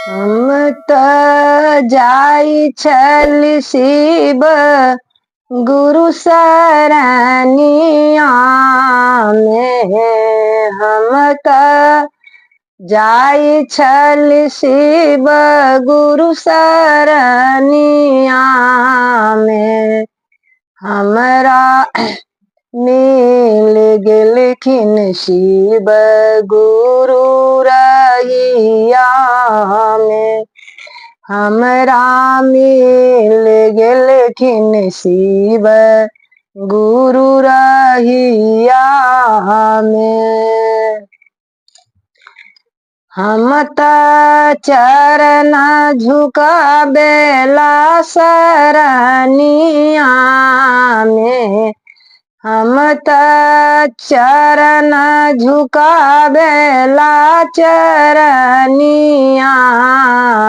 हम त जाई छल शिव गुरु सरनिया में। हम त जाई छल शिव गुरु सरनिया में। हमरा मिल गेलखिन शिव गुरु रहिया में। हमरा मिल गेलखिन शिव गुरु रहिया में। हम त चरण झुकाबेला सरनिया में। हम त चरण झुकाबेला चरनिया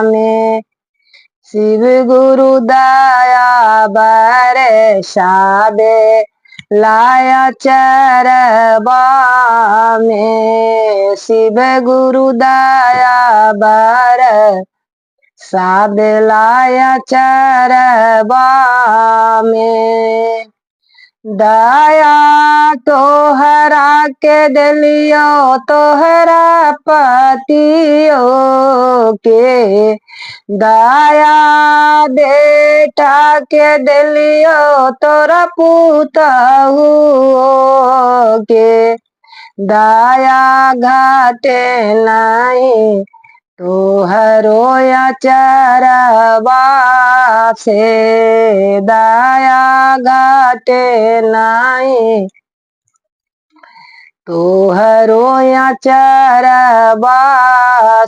में। शिव गुरु दया बरसाबे लाया चरबा में। शिव गुरु दया बरसाबे लाया चरबा में। दया तोहरा के दिलियो तोहरा पतियो के। दया बेटा के दिलियो तोरा पुतहु के। दया घाटे नहीं तोहरो चरबा से। दया घाटे नहीं तोहरो चरबा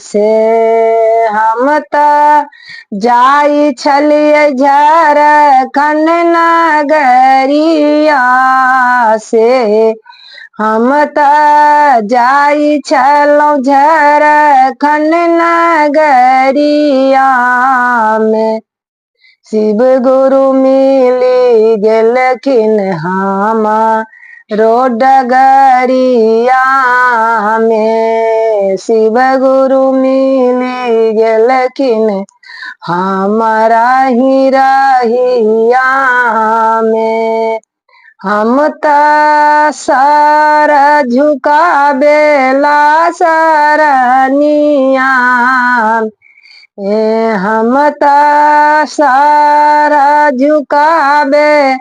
से। हम त जाई छलिए झारखंड नगरिया से। हम त जाई छलौं झारखंड नगरिया में। शिव गुरु मिली गेलखिन हमरो डगरिया में। शिव गुरु मिली गेलखिन हमारा ही रहिया में। हम त सर झुकाबेला सरनिया। हम त सर झुकाबे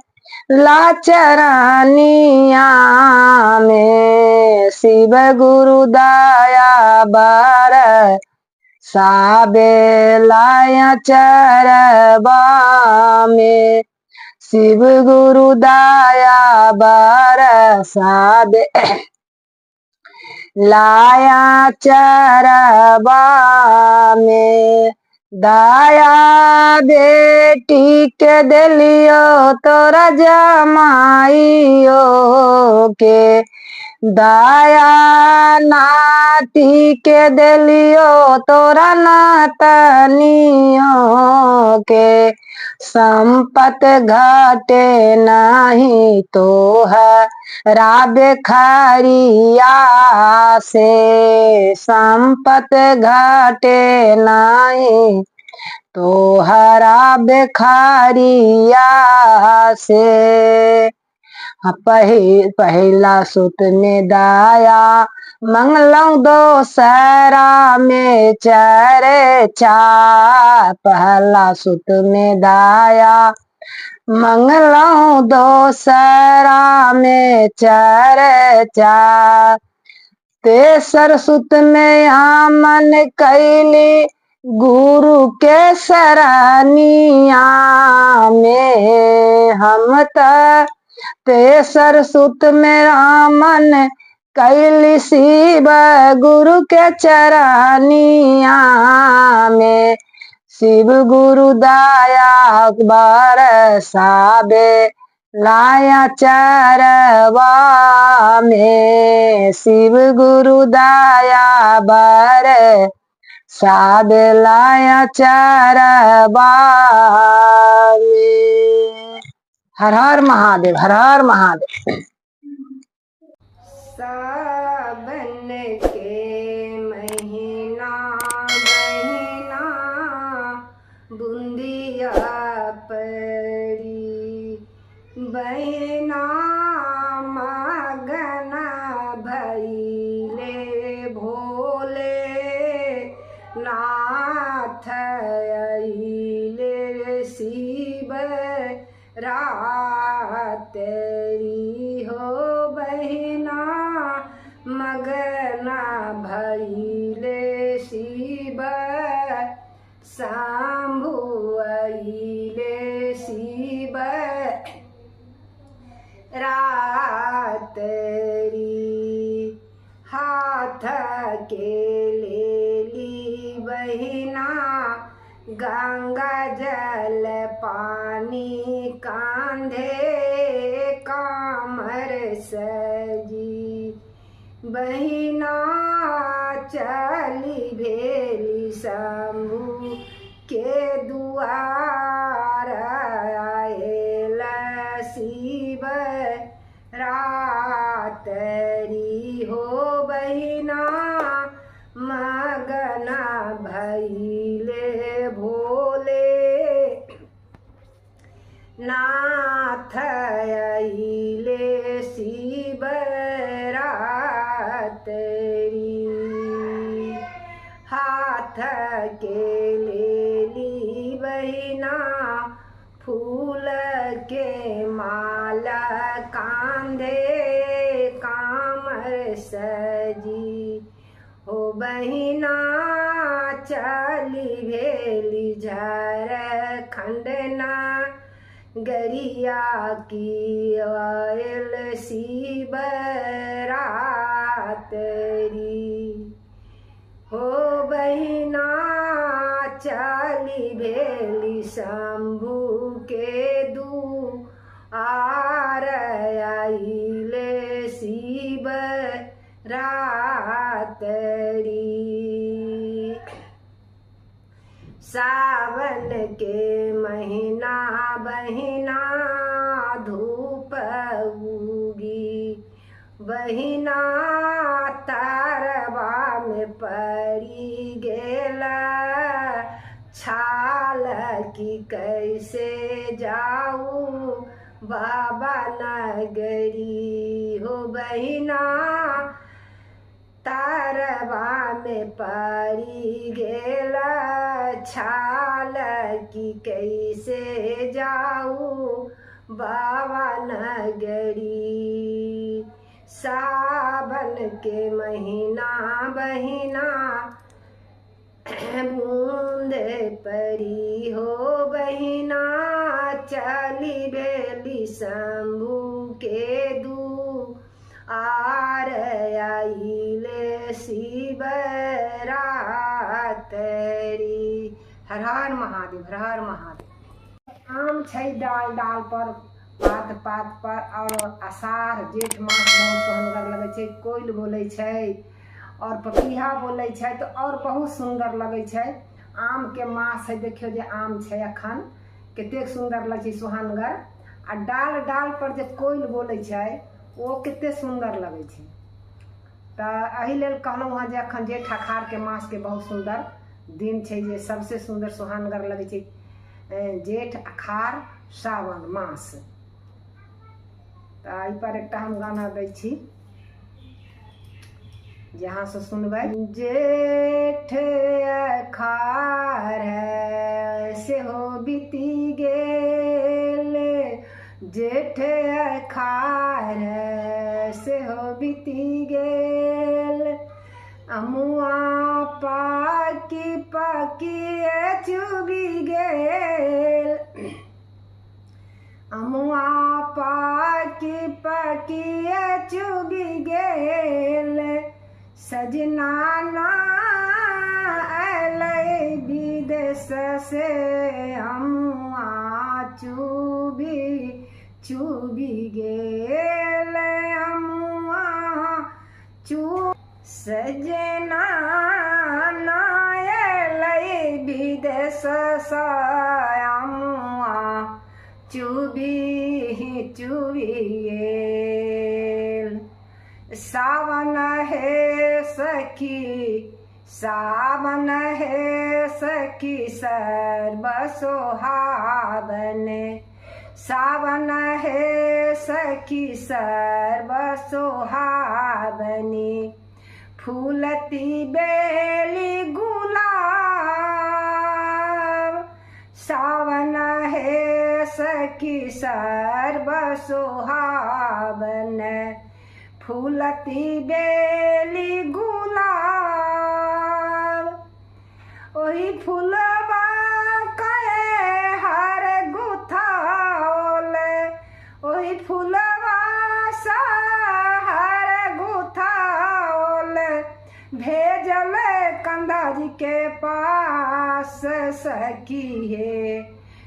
ला चरनिया में। शिव गुरु दया बरसाबे लाया चरबा में। शिव गुरु दया बरसाबे लाया चरबा में। दया बेटी के दिलियो तोरा जमाइयो के। दया नाती के दिलियो तोरा नातनियो के। संपत घटे नहीं तोहरा बेखरिया से। संपत घटे नहीं तोहरा बेखरिया से। पहिला सुत में दया मंगलौ दोसरा में चर्चा। पहला सुत में दया मंगलौ दोसरा में चर्चा। तेसर सुत में आमन कैली गुरु के सरनिया में। हम त तेसर सुत में रामन कैली शिव गुरु के चरनिया में। शिव गुरु दया बरसाबे लाया चरबा में। शिव गुरु दया बरसाबे लाया चरबा में। हर हर महादेव, हर हर महादेव। सावन के महीना महीना नाथ अइले शिव रात्रि हो बहिना मगना भइले शिव शंभु अइले शिव रात्रि हाथ के लेली बहिना गंगा जल पानी कांधे कामर सजी बहिना चली भेली शंभु के दुआर आयल शिव रात्रि हो बहिना मगना भइले भोले नाथ अइले शिव रात्रि हाथ के लेली बहिना फूल के माला कांधे कामर सजी हो बहिना चली भेली झारखंड ना गरिया की आयल शिव रात्रि हो बहिना चली भेली शंभु के दुआर आइले शिव रात्रि सावन के महीना बहिना धूप उगी बहिना तारवा में पड़ी गेला छाल की कैसे जाऊं बाबा नगरी हो बहिना तारवा में पड़ी गेला छाल की कैसे जाऊं बाबा नगरी सावन के महीना बहिना बूंदे परी हो बहिना चली बेली शंभु के दुआर आइले शिव रात्रि। हर हर महादेव, हर हर महादेव। आम छै डाल डाल पर पात पात पर और आषाढ़ जेठ मास बहुत सुंदर लगे छै। कोयल बोले छै और पपीहा बोले छै तो और बहुत सुंदर लगे छै। आम के मास है, देखियो जे आम छै अखन कते सुंदर लगे छै सुहानगर। आ डाल डाल पर जे कोयल बोले छै वो कते सुंदर लगे छै। तो एहि लेल कहलहुँ हँ जे अखन जेठ अखाढ़ के मास के बहुत सुंदर दिन छै जे सबसे सुंदर सुहानगर लगे छै। जेठ अखाढ़ सावन मास। तो एहि पर एकटा हम गाना दै छी जहाँ से सुनबै। जेठ अखाढ़ से हो बीती गेल, जेठ अखाढ़ से हो बीती गेल, अमुआ पाकी पाकी चुबी गेल, अमुआ पाकी पाकी चुबी गेल, सजना ना अलै विदेश से अमुआ चुबी चुबी गेल, अमुआ चू सजना ना अलै विदेश से अमुआ चुबी चुबी गेल। सावन है सखी, सावन है सखी सर्व सोहावन, सावन है सखी सर्व सोहावनी, फूलती बेली गुलाब सखी सर्व सुहावन फूलती बेली गुलाब ओही फूलबा कहे हर गुथाओल ओही फूलबा सा हर गुथाओल भेजल कंदा जी के पास सखी है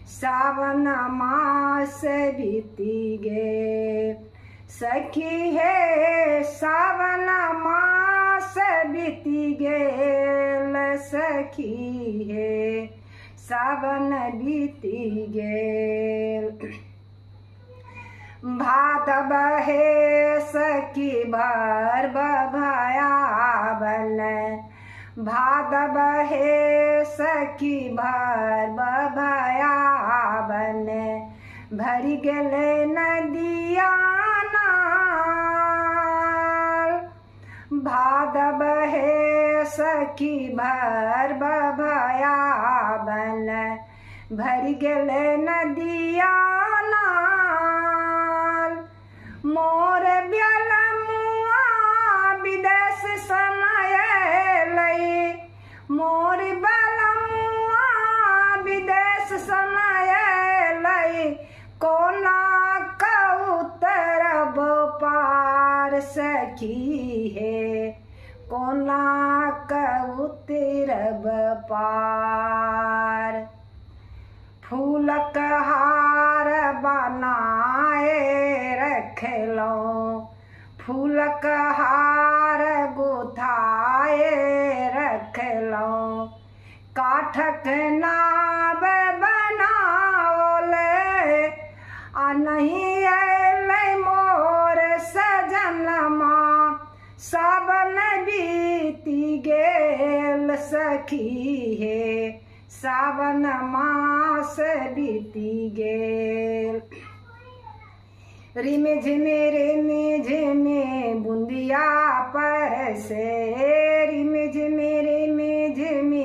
सावन मास बीती गे सखी है सावन मास बीती गेल सखी है सावन बीती गेल भाद बहे सखी भर बभयावन भाद बहे सखी भर बभयावन भरी गेले नदिया भाद बहे सखी भर बभयावन भरी गेले नदिया मोर ब्याल मुआ विदेश सनायलई मोर ब्याल मुआ विदेश सनायलई कोना कउतरब पार सखी है कोना कउतरब पार फूलक हार बनाए रखलो फूलक हार गुथाए रखलो काठक नाव बनाओले आ नहीं अले मोर सजनमा सावन बीती गेल सखी है सावन मास बीती गेल रिम झिमे बुंदिया पर से रिम झिमे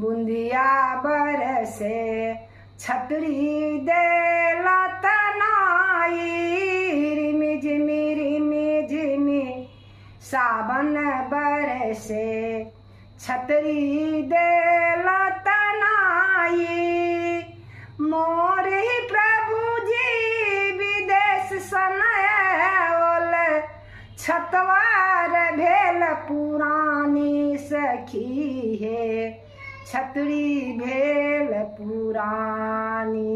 बुंदिया पर से छतरी देला तनाई रिम झिमे सावन बरसे छतरी देला तनाई मोर ही प्रभु जी विदेश सनयल छतवार भेल पुरानी सखी है छतरी भेल पुरानी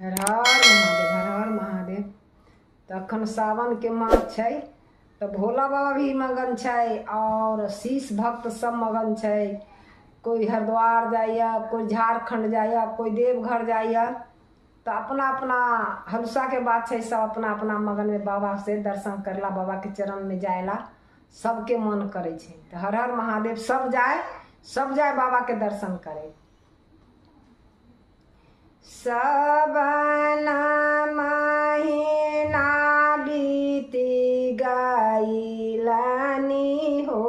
हर हर महादेव तो अखन सावन के मास छै तो भोला बाबा भी मगन छै और शीश भक्त सब मगन छै कोई हरिद्वार जाइया कोई झारखंड जाइया कोई देवघर जाइया तो अपना अपना हलसा के बात छै सब अपना अपना मगन में बाबा से दर्शन करला बाबा के चरण में जायला सबके मन करे छै तो हर हर महादेव सब जाए बाबा के दर्शन करे सावन महीना बीती गइलानी हो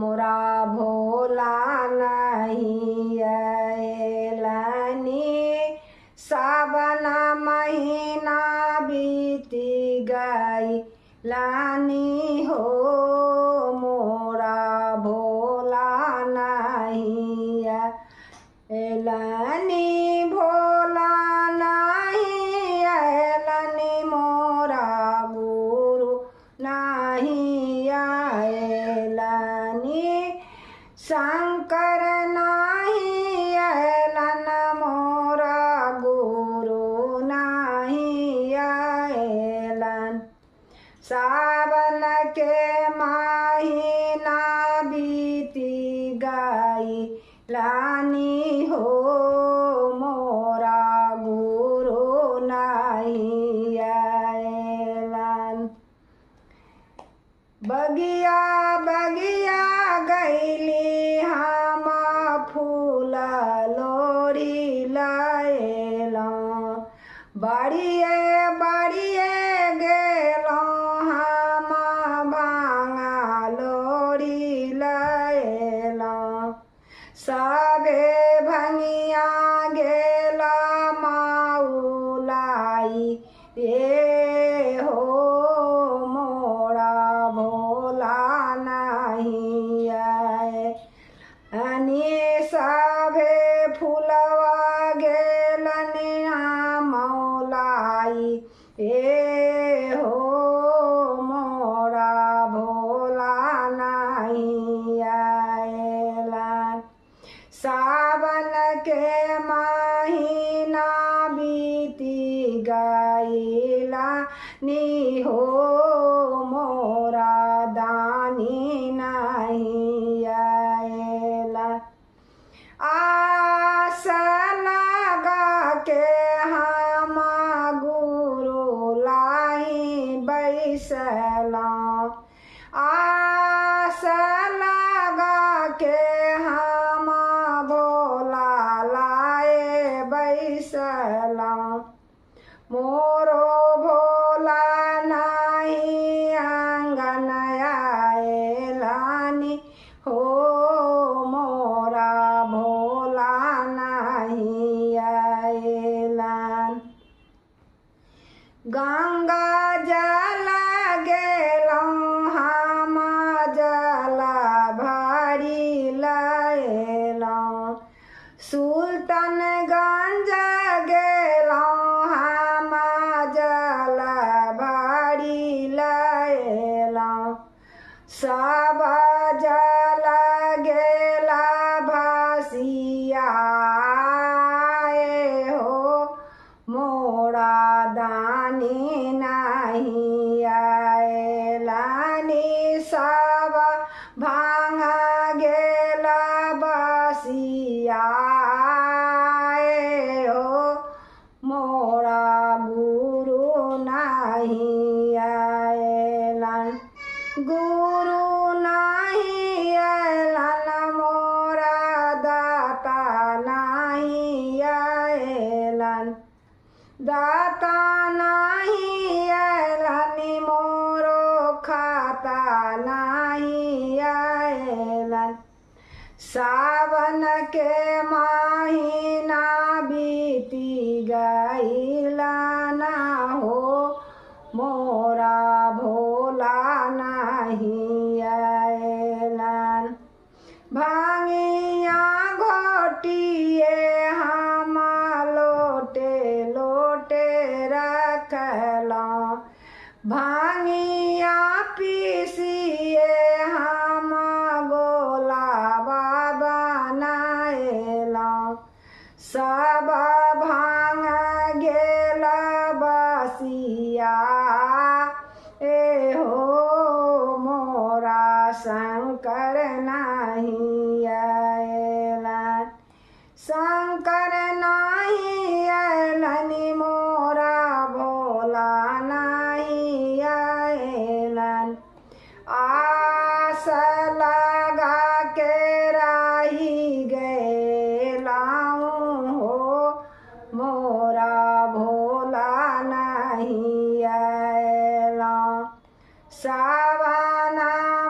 मोरा भोला नहीं अयलानी सावन महीना बीती गइलानी हो मोरा भोला नहीं अयलानी शंकर नाही अयलन मोरा गुरु नाही अयलन सावन के महीना बीती गइलानी हो मोरा गुरु नाही अयलन बगिया बगिया गैली हम फूल लोरी लयलौं बड़िए बड़िए गेलौं नी हो मोरा दानी नहीं आएला। आस लगा के हम गुरु लाई बैसला। आस लगा के हम भोला लाए बैसला। मोरो भोला नहीं आंगन आएलानी हो मोरा भोला नहीं आएलान। गंगा जल गेलौं हम जल भरी लएलौं। सुल्तानगंज गेलौं हम जल भरी लएलौं। सब जल गेला भसिया हो मोरा दानी नहीं आएलानी। सब भांग गेला बसिया हो मोरा गुरु नहीं आएलन। गुरु नहीं आएलन मोरा दाता नहीं आएलन। दाता नहीं आएलन मोरो खाता नहीं आएलन। सावन के महीना बीती गईला ना हो मोरा भोला नहीं आएलन। भांगिया घोटिए हम लोटे लोटे रखलौं। भांगिया पीसिए हम गोला बनाएलौं। सब भांग गेल बसिया हो मोरा शंकर नहीं आएलन। शंकर नहीं आएलन मोरा भोला नहीं आएलन। आस लगा के रही गेलाऊं हो मोरा भोला नहीं आएलन। सावन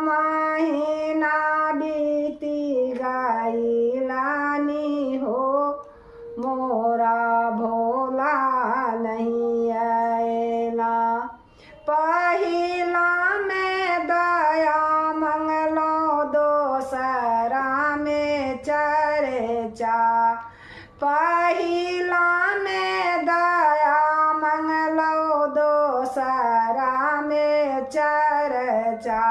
महीना बीती गईलानी हो मोरा भोला नहीं आएला। पहिला में दया मंगलो दोसरा में चर्चा। पहिला में दया मंगलो दोसरा में चर्चा।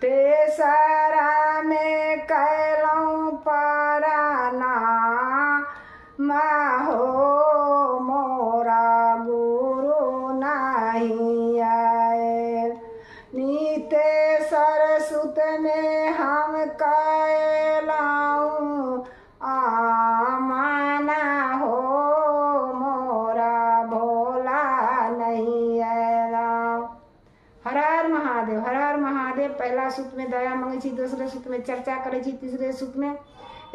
तेसरा में कैलौं पराना हो मोरा गुरु नहीं आएल। नीतेसर सुत में हम कैलाऊं आमाना हो मोरा भोला नहीं आएला। हर हर महादेव हर हर महादेव। पहला सूत में दया मांगे छी, दूसरे सूत में चर्चा करे छी, तीसरे सूत में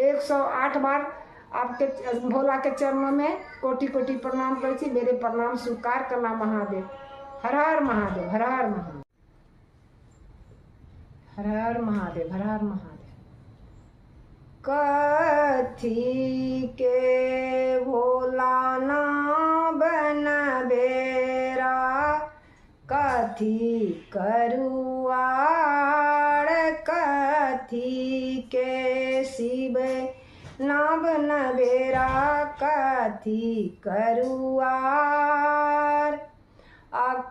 108 बार आपके भोला के चरणों में कोटि कोटि प्रणाम करे छी। मेरे प्रणाम स्वीकार करना महादेव। हर हर महादेव हर हर महादेव हर हर महादेव हर हर महादेव। कथी के भोला ना बन बेरा। कथी करुआर कथी के शिव नाम नबेरा। कथी करुआर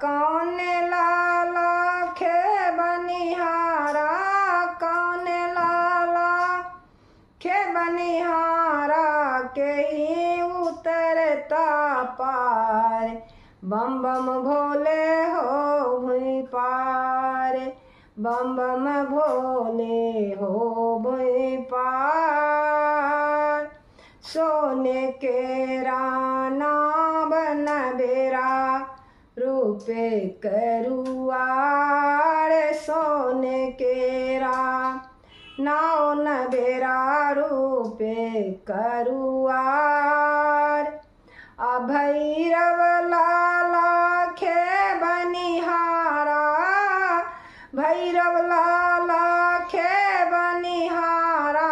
कौन लाला खे बनिहारा। कौन लाला खे बनिहारा के ही उतरता पार। बम बम भोले हो भुई पार, बम बम भोले हो भुई पार। सोने के राना बन बेरा रूपे करुआर, सोने के रा नाव न बेरा रूपे करुआर। भैरव लाला खे बनिहारा, भैरव लाला खे बनिहारा,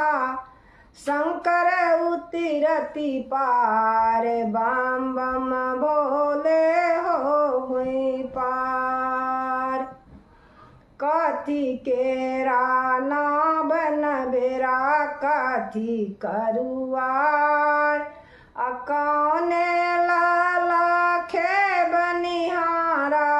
शंकर उतरती पार, बम बम भोले हो भुई पार। कथी के राना बन बेरा कथी करुआर, कौने लाला खे बनिहारा,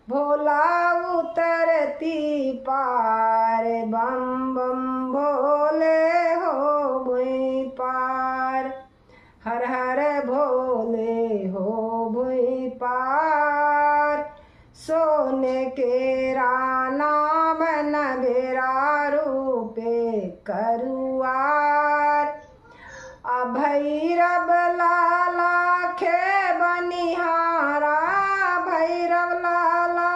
भोला उतरती पार, बम बम भोले हो भुई पार। हर हर भोले हो भुई पार। सोने के राना बन बेरा रूपे करुआर, भैरव लाला खे बनिहारा, भैरव लाला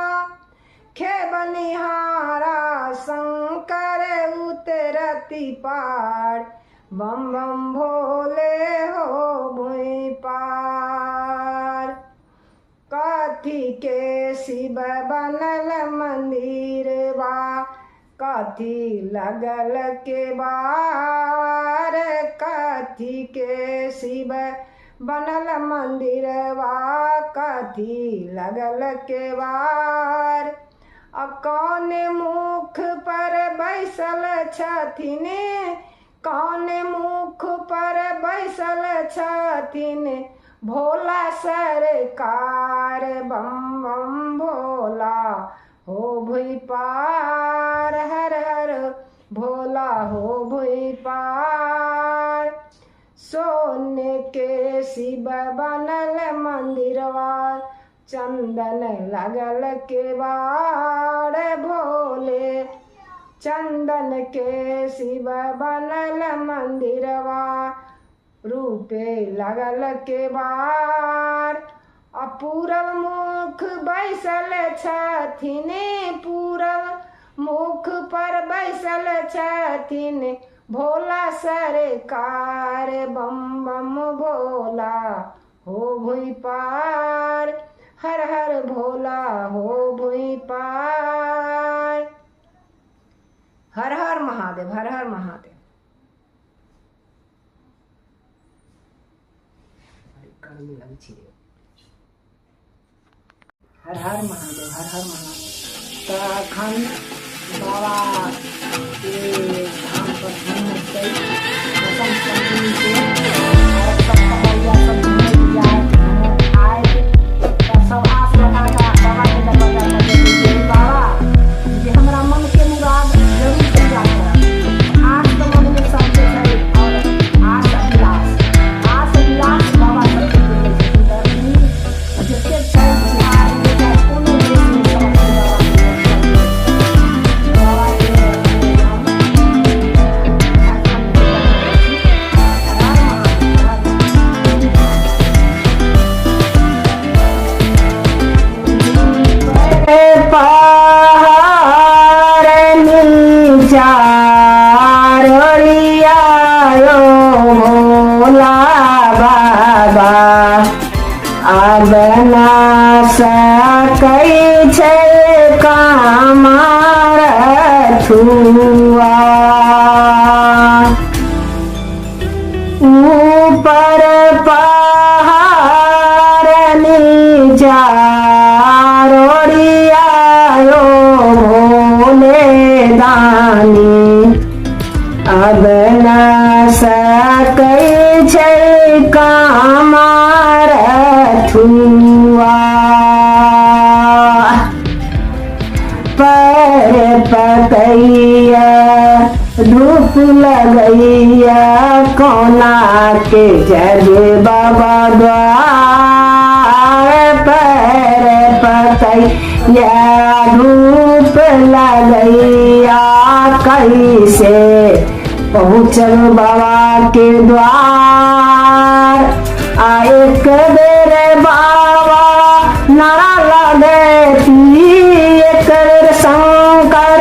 खे बनिहारा, शंकर उतरती पार, बम बम भोले हो भुई पार। कथी के शिव बनल मंदिर बा, कथी लगल के बार, कथी के शिव बनल मंदिर बा, कथी लगल के बार। कौन मुख पर बैसल छथिन, कौन मुख पर बैसल छथिन, भोला सरकार, बम बम भोला हो भुई पार। हर हर भोला हो भुई पार। सोने के शिव बनल मंदिरवा, चंदन लगल के बार, भोले चंदन के शिव बनल मंदिरवा, रूपे लगल के बार। पूरब मुख बैसल छथिन, पूरब मुख पर बैसल छथिन, भोला सरकार, बम बम भोला हो भुई पार। हर हर भोला हो भुई पार। हर हर महादेव, हर हर महादेव। हर हर महादेव, हर हर महादेव। उत्तराखंड बाबा के धाम पर घूमने गई, बसंत पंचमी के और सब कमरिया सब घूमने के लिए आए, तो सब आस लगा का बाबा के दरवाजा पर गए, बाबा जे हमरा मन के मुराद जरूर पूरा करब। आस तो मन में सबके है और आस अभिलाष, आस अभिलाष बाबा सबके देले छथिन। जते छै बिहार में चाहे कोनो देश में बना सकै छै कामार छुआ। ऊपर पहाड़ नीचा रोड़ियायो भोले दानी, अब न सकै छै कामार छुआ। पर पकैया धूप लगैया कोना के जग बाबा द्वार, या धूप लगैया कैसे पहुँचल बाबा के द्वार। एक बेर बाबा नारा लगे थी, एक बेर शंकर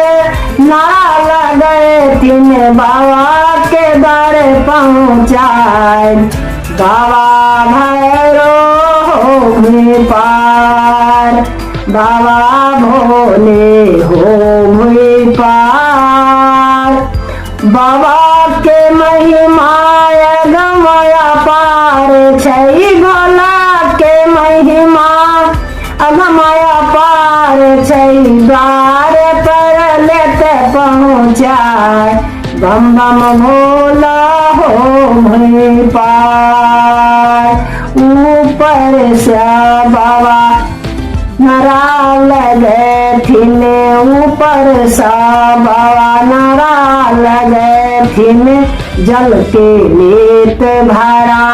नारा लगे तीन बाबा के द्वार पहुँचाए। बाबा भैरो हो पार, बाबा भोले हो पार। बाबा के महिमा गमया पार छै, भोला के महिमा अगमया पार छै। द्वार पर लेते पहुँचाए, बम बम भोला हो पार। ऊपर से बाबा नारा लगे थिन, ऊपर से बाबा नारा लगे थिन। जल के लेत भरा,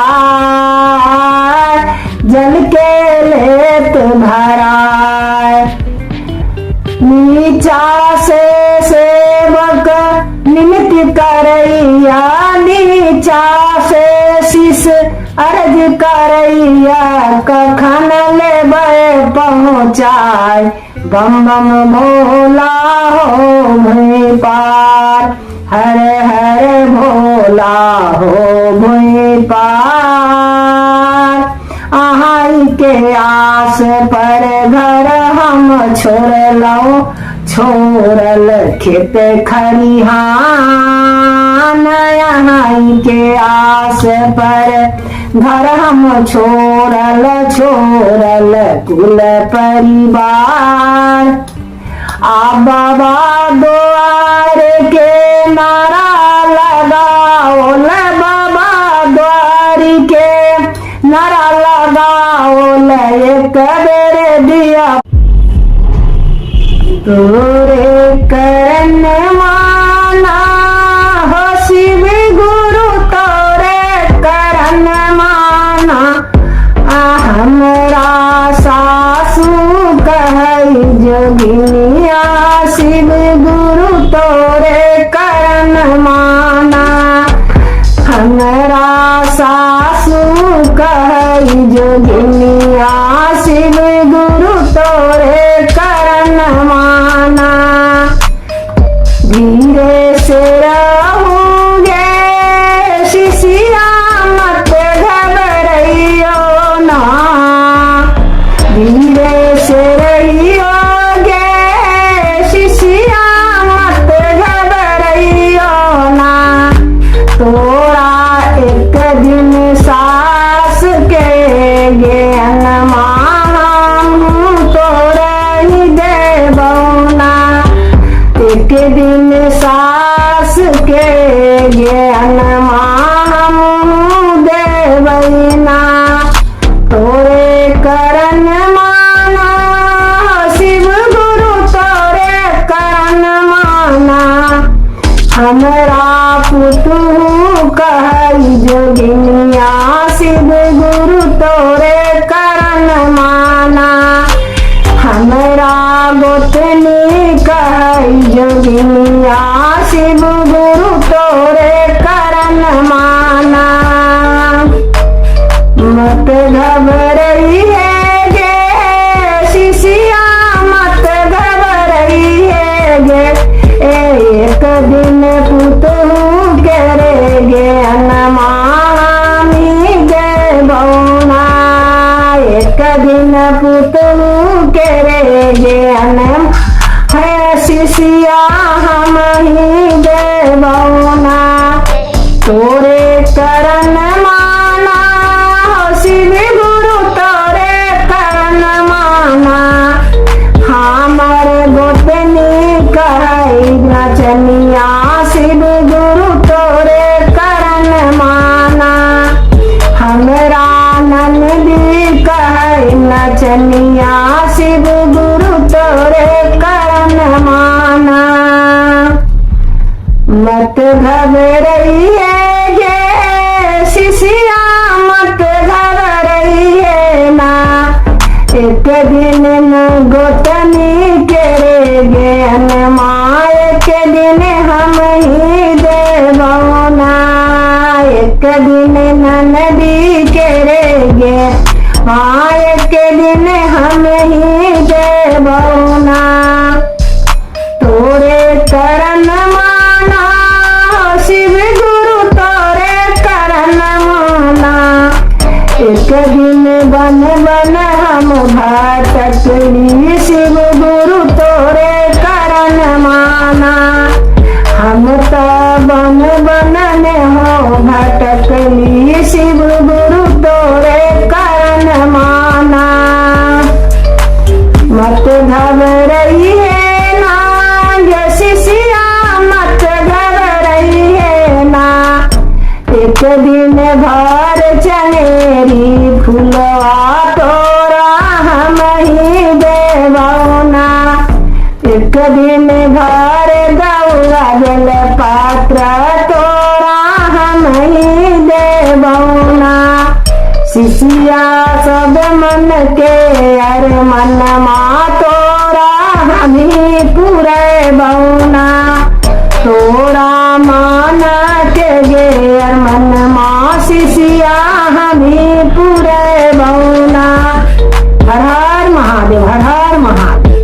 जल के लेत भरा। नीचा से सेवक निमित्त करैया, नीचा से शीश अर्ज करैया। कखन लेबै पहुँचाए, बम बम भोला हो पार। हर हर भोला हो पार। अहाँ के आस पर घर हम छोड़लौ, छोड़ल खेत खरिहान। यहाँ के आस पर घर हम छोड़ल, छोड़ल कुल परिवार। आ बाबा द्वार के नारा लगाओ, ले बाबा द्वार के नारा लगाओ। ले एक बेर दिया तोरे करन माना, हो शिव गुरु तोरे करन माना। हमरा सासू कहै जोगिनिया, शिव गुरु तोरे करन माना। हमरा सासू कहै जोगिनिया, शिव गुरु तोरे करन माना। धीरे से रहूँगे शिशिया, मत घबराइयो ना। धीरे से रहियोगे शिशिया, मत घबराइयो ना। तोरा एक दिन सास के ज्ञान मानू, तोरा ही देबौना। एक दिन सास के ज्ञान मानू देबैना। तोरे करन माना, शिव गुरु तोरे करन माना। हमरा पुतु कहै जोगिनिया, शिव गुरु तोरे करन माना। हमरा गोतनी कहै जोगिनिया, शिव गुरु तोरे करन माना। मत घबराइए गे शिशिया, मत घबराइए गे। एक दिन पुतु करे ज्ञान मामी देबौना। एक दिन पुतु करे ज्ञान है शिशिया, हम ही देबौना। तोरे करन माना, शिव गुरु तोरे करन माना। हमर गोतनी कहै नचनिया, शिव गुरु तोरे करन माना। हमरा ननदी कहै नचनिया, शिव गुरु तोरे करन माना। मत घबराइए गे शिशिया, मत घबराइए ना। एक दिन गोत के रे गे माय के दिन हम ही देवना तोरे करन माना शिव गुरु तोरे करन माना एक दिन बन बन हम भटकली शिव गुरु तोरे करन माना हम तो बन बन में हो भटकली शिव गुरु तोरे करन माना मत घबराइए ना ये शिष्या मत घबराइए ना एक दिन भर चनेरी फुलवा तोरा हम ही देवना एक दिन भर दौड़ा जल पात्र तोरा हम ही देवना शिष्या सब मन के अर मन मा तोरा हम ही पूरे बौना तोरा मान के गे अर मन मा शिष्या हम ही पूरे बौना हर हर महादेव हर हर महादेव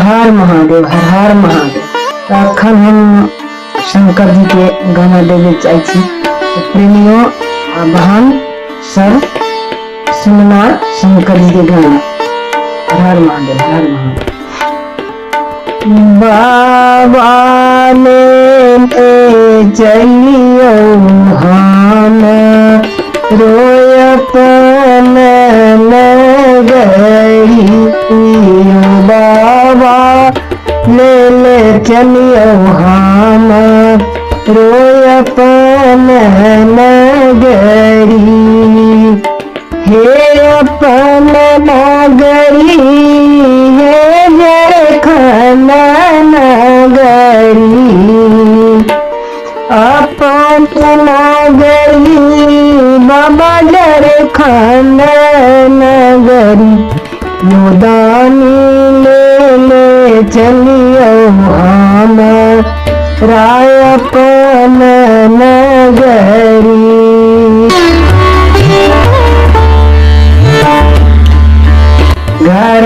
हर महादेव हर हर महादेव। अखन हम शंकर जी के गाना देवे चाहे प्रेमियों आ बहन सब सुनना शंकर जी के गाना हर हर महादेव हर हर महादेव। बाबा ने चलियो हम रोयपन नगरी बाबा ले चलियो हम रोयपन नगरी हे अपन नगरी हे जरखन नगरी अपन नगरी बाबा जरखन नगरी योदानी ले चलियो हम रायपन नगरी घर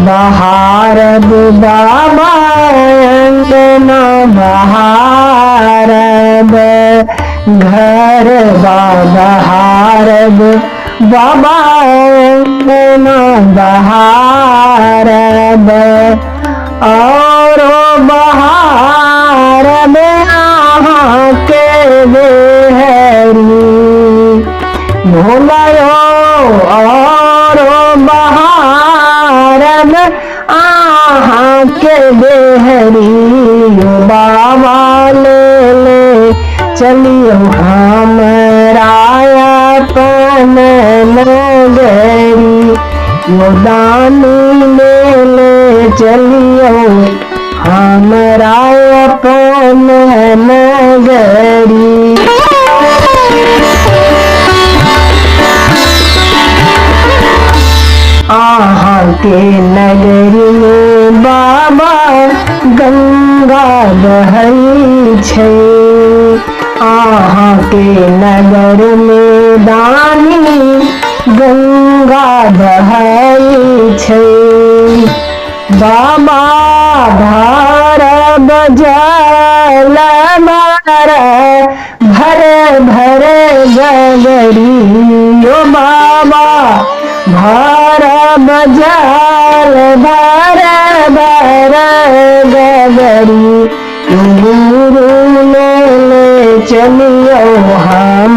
बहारब बाबा अंगना बहारब घर बहारब बाबा अंगना बहारब और बहारब आहाँ के बेहरी भोलायो और बहारब आहाँ के बेहरी बाबा ले चलियो हम रायपन नगरी योदानी ले चलियो हम रायपन नगरी आहाँ के नगरी में बाबा गंगा बहई छै आहाँ के नगर में दानी गंगा बहई छै बाबा भारब जल भर भर गगरी यो बाबा भारब जल भर भर गगरी गुरु ले चलियो हम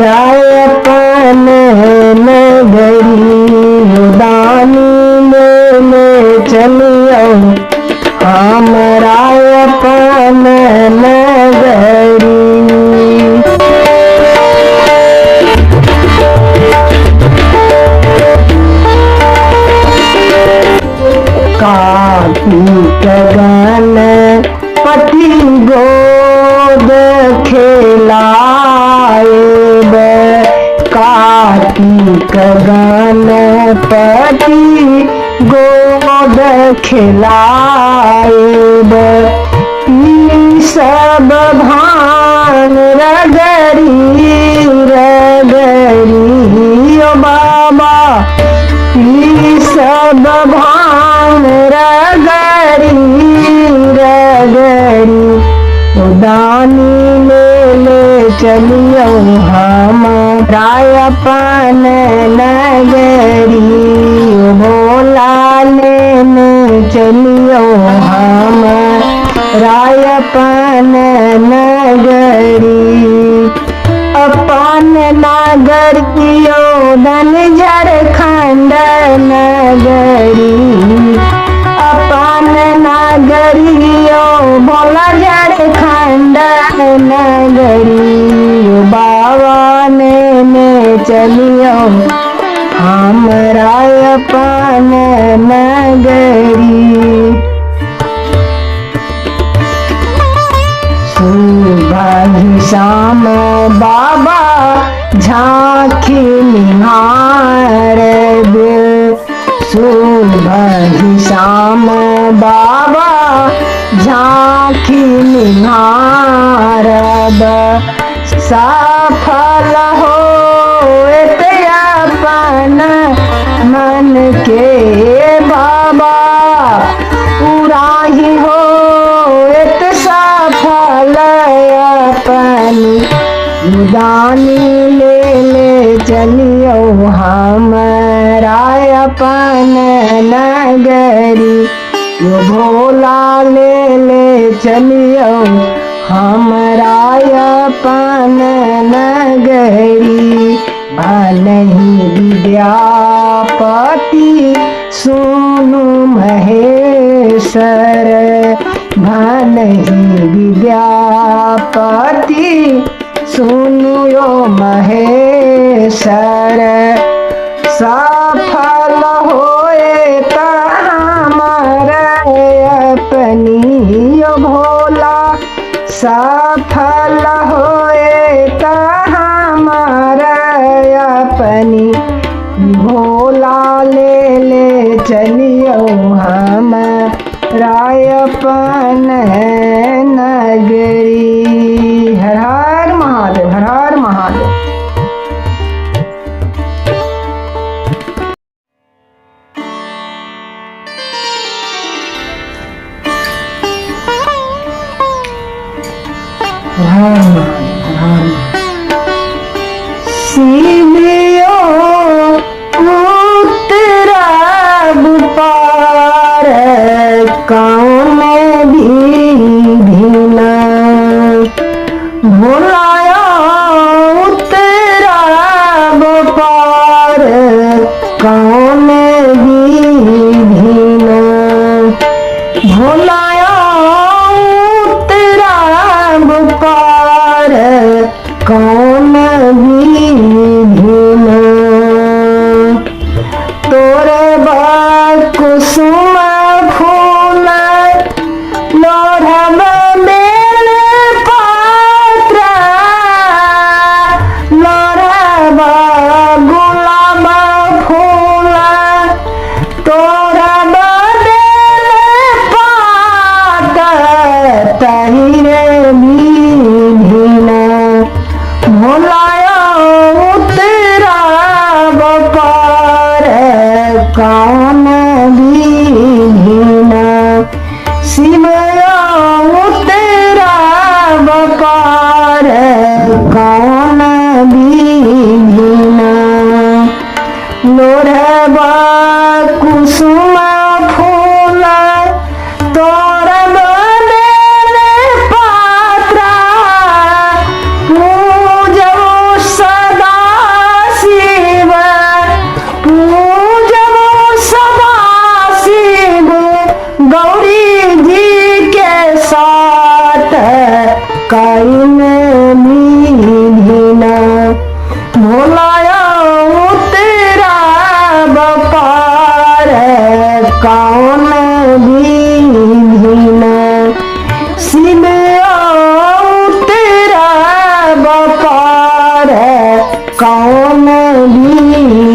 रायपन नगरी दानी ले चलियो हम रायपन नगरी कार्तिक गण पति गोद खेलाएब कार्तिक गण पति गोद खेलाएब ईश सब भान रगरी रगरी ओ बाबा ई सब भान रगरी रगरी उदानी ले चलियो हमारा अपन नगरी भोला लेने चलियो हमारा अपन नगरी अपन नगरियो धन झारखंड नगरी अपन नगरियो भोला झारखंड नगरी बाबा ने चलियो हमरा अपन नगरी सुबह शाम बाबा झांकी निहार दिल सुबह शाम बाबा झांकी निहारब सफल हो अपन मन के बाबा पूरा ही हो सफल अपनी उदानी ले चलियो हमारा अपन नगरी यो भोला ले चलियो हमारा अपन नगरी भलही विद्यापति सुनु महेश्वर भलही विद्यापति सुनु यो महेश्वर सफल होए त हमारा अपनी यो भोला सफल होए त हमारा अपनी भोला ले चलियो हमारा अपन नगरी हर हर महादेव हर हर महादेव। शिवियो उतरब पार कौन भीना भोलाया उतरब पार कौन भीना भोलाया उतरब पार कौन भीना तोरे कुसुम फूल लोढ़ब बेल पात्र लोढ़ब गुलाब फूल तोड़ब बेल पात्र तहिरे भीना भोलाया उतरब पार कौन भीना शिवया उतरब पार कौन भीना लोढ़ब कुसुम फूल तोड़ब बेल पात्र पूजब सदा शिव पूजब सदा शिव गौरी जी के साथ कौन भीना भोलाया उतरब पार कौन भीना शिव उतरब पार कौन भी